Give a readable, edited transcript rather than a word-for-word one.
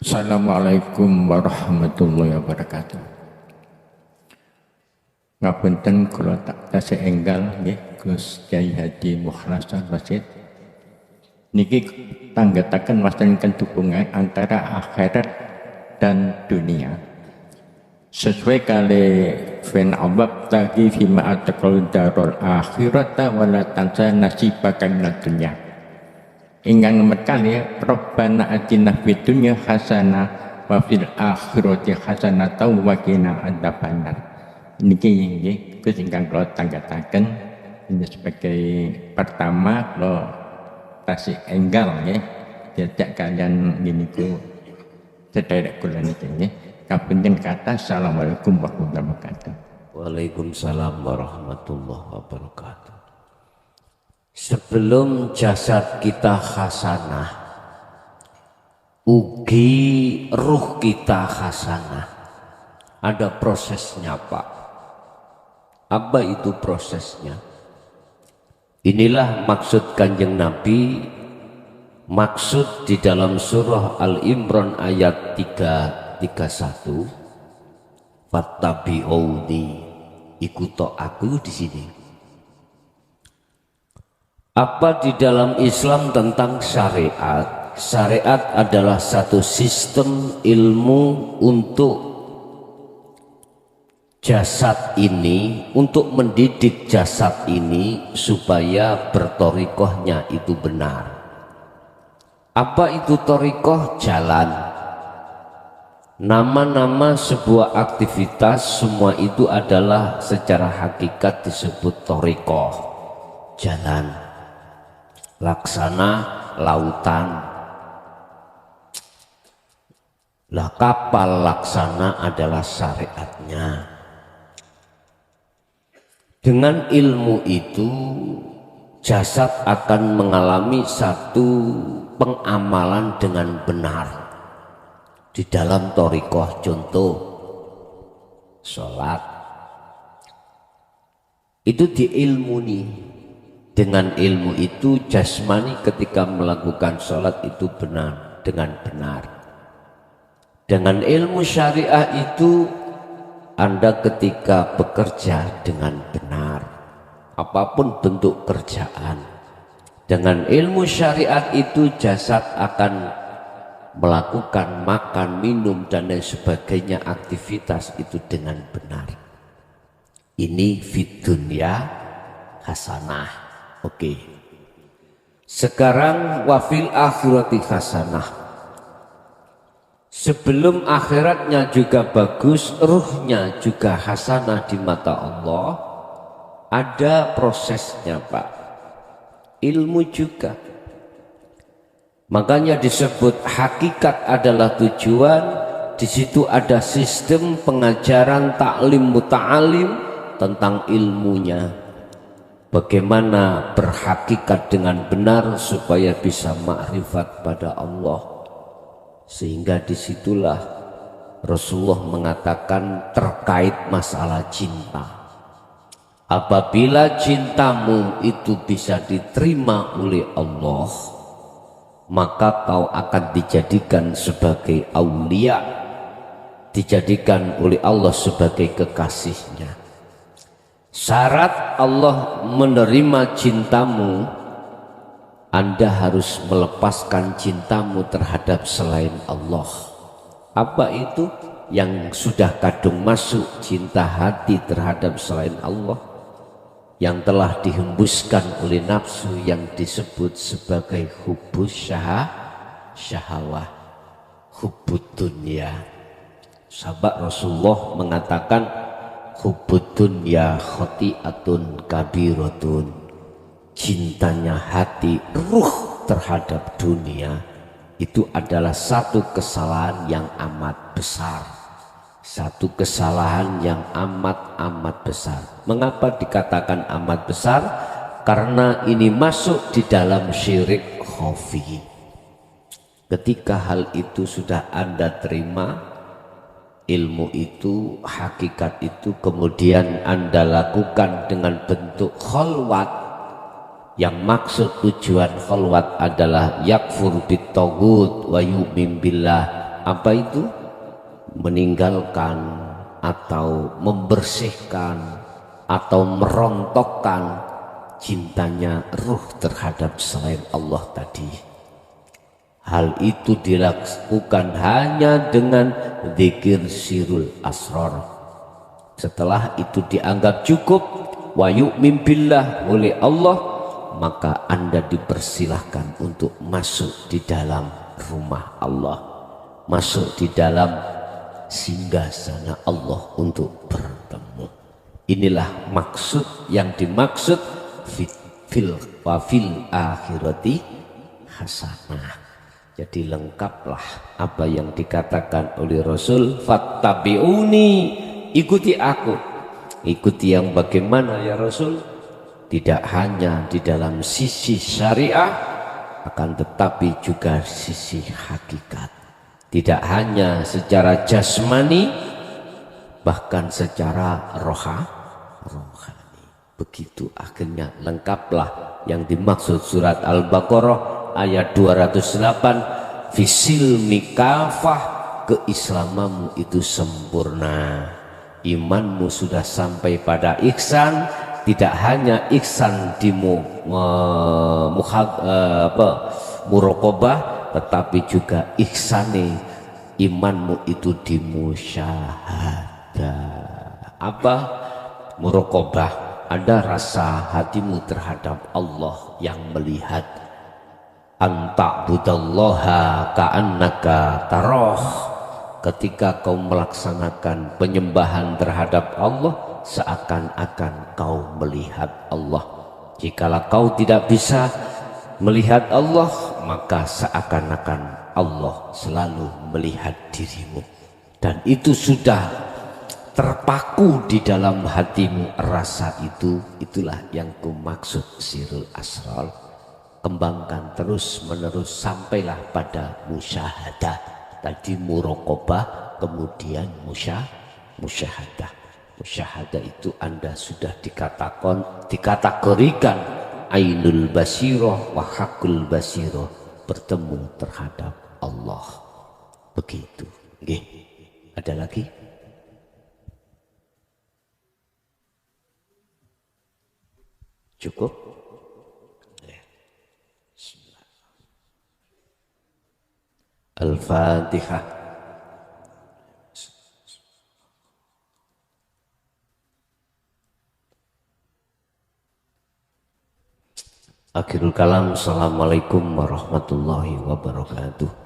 Assalamualaikum warahmatullahi wabarakatuh. Ngapunten kula tak tasih enggal nggih Gus Kyai Haji Mukhlasan Rasyid. Niki tanggetaken wastani dukungan antara akhirat dan dunia. Sesuai kali fin abab tagi fima ataqal darul akhirata wala tansa nasibaka minad dunya. Ingkang mekali Rabbana atina fid dunya hasanah wa fil akhirati hasanah wa qina adzabannar. Niki nggih Gus ingkang kula tanggetaken ini sebagai pertama kula tasih enggal nggih diajak kalian niku sederek kula niki nggih. Kapunten kata assalamualaikum warahmatullahi wabarakatuh. Waalaikumsalam warahmatullahi wabarakatuh. Sebelum jasad kita hasanah, ugi ruh kita hasanah. Ada prosesnya, Pak. Apa itu prosesnya? Inilah maksud Kanjeng Nabi, maksud di dalam surah Al-Imran ayat 331. Fattabi'uni, ikuto aku di sini. Apa di dalam Islam tentang syariat? Syariat adalah satu sistem ilmu untuk jasad ini, untuk mendidik jasad ini supaya bertorikohnya itu benar. Apa itu torikoh? Jalan. Nama-nama sebuah aktivitas semua itu adalah secara hakikat disebut torikoh, jalan. Laksana lautan, lah kapal laksana adalah syariatnya. Dengan ilmu itu jasad akan mengalami satu pengamalan dengan benar di dalam torikoh. Contoh sholat itu diilmuni. Dengan ilmu itu jasmani ketika melakukan sholat itu benar, dengan benar. Dengan ilmu syariah itu Anda ketika bekerja dengan benar, apapun bentuk kerjaan. Dengan ilmu syariat itu jasad akan melakukan makan, minum dan lain sebagainya, aktivitas itu dengan benar. Ini fid dunya hasanah. Oke. Sekarang wafil akhirati hasanah. Sebelum akhiratnya juga bagus, ruhnya juga hasanah di mata Allah. Ada prosesnya, Pak. Ilmu juga. Makanya disebut hakikat adalah tujuan. Di situ ada sistem pengajaran taklim muta'alim tentang ilmunya. Bagaimana berhakikat dengan benar supaya bisa makrifat pada Allah. Sehingga disitulah Rasulullah mengatakan terkait masalah cinta. Apabila cintamu itu bisa diterima oleh Allah, maka kau akan dijadikan sebagai aulia, dijadikan oleh Allah sebagai kekasihnya. Syarat Allah menerima cintamu, Anda harus melepaskan cintamu terhadap selain Allah. Apa itu? Yang sudah kadung masuk cinta hati terhadap selain Allah, yang telah dihembuskan oleh nafsu yang disebut sebagai hubbus syahwah, hubbud dunya. Sahabat Rasulullah mengatakan hubbud dunya khati'atun kabiratun. Cintanya hati, ruh terhadap dunia itu adalah satu kesalahan yang amat besar. Satu kesalahan yang amat besar. Mengapa dikatakan amat besar? Karena ini masuk di dalam syirik khafi. Ketika hal itu sudah Anda terima, ilmu itu, hakikat itu, kemudian Anda lakukan dengan bentuk khalwat, yang maksud tujuan khalwat adalah yakfur bit taghut wa yu'min billah, apa itu? Meninggalkan atau membersihkan atau merontokkan cintanya ruh terhadap selain Allah tadi. Hal itu dilakukan hanya dengan zikir sirul asrar. Setelah itu dianggap cukup wa yu'min billah oleh Allah, maka Anda dipersilahkan untuk masuk di dalam rumah Allah, masuk di dalam singgasana Allah untuk bertemu. Inilah maksud yang dimaksud fil akhirati hasanah. Jadi lengkaplah apa yang dikatakan oleh Rasul, fattabi'uni, ikuti aku. Ikuti yang bagaimana ya Rasul? Tidak hanya di dalam sisi syariah, akan tetapi juga sisi hakikat. Tidak hanya secara jasmani, bahkan secara rohani. Begitu akhirnya lengkaplah yang dimaksud surat Al-Baqarah ayat 208, fisil mikafah, keislamamu itu sempurna, imanmu sudah sampai pada ihsan. Tidak hanya ihsan di muraqabah, tetapi juga ihsani imanmu itu di musyahadah. Apa? Muraqabah, ada rasa hatimu terhadap Allah yang melihat. Anta'budallaha ka'annaka taroh, ketika kau melaksanakan penyembahan terhadap Allah seakan-akan kau melihat Allah. Jikalau kau tidak bisa melihat Allah, maka seakan-akan Allah selalu melihat dirimu, dan itu sudah terpaku di dalam hatimu. Rasa itu, itulah yang kumaksud sirul asrar. Kembangkan terus menerus sampailah pada musyahadah. Tadi muraqabah, kemudian musyahadah. Musyahadah itu Anda sudah dikategorikan ainul basiroh wa hakul basiroh, bertemu terhadap Allah. Begitu. Nggih. Ada lagi? Cukup? Al-Fatihah. Akhirul kalam. Assalamualaikum warahmatullahi wabarakatuh.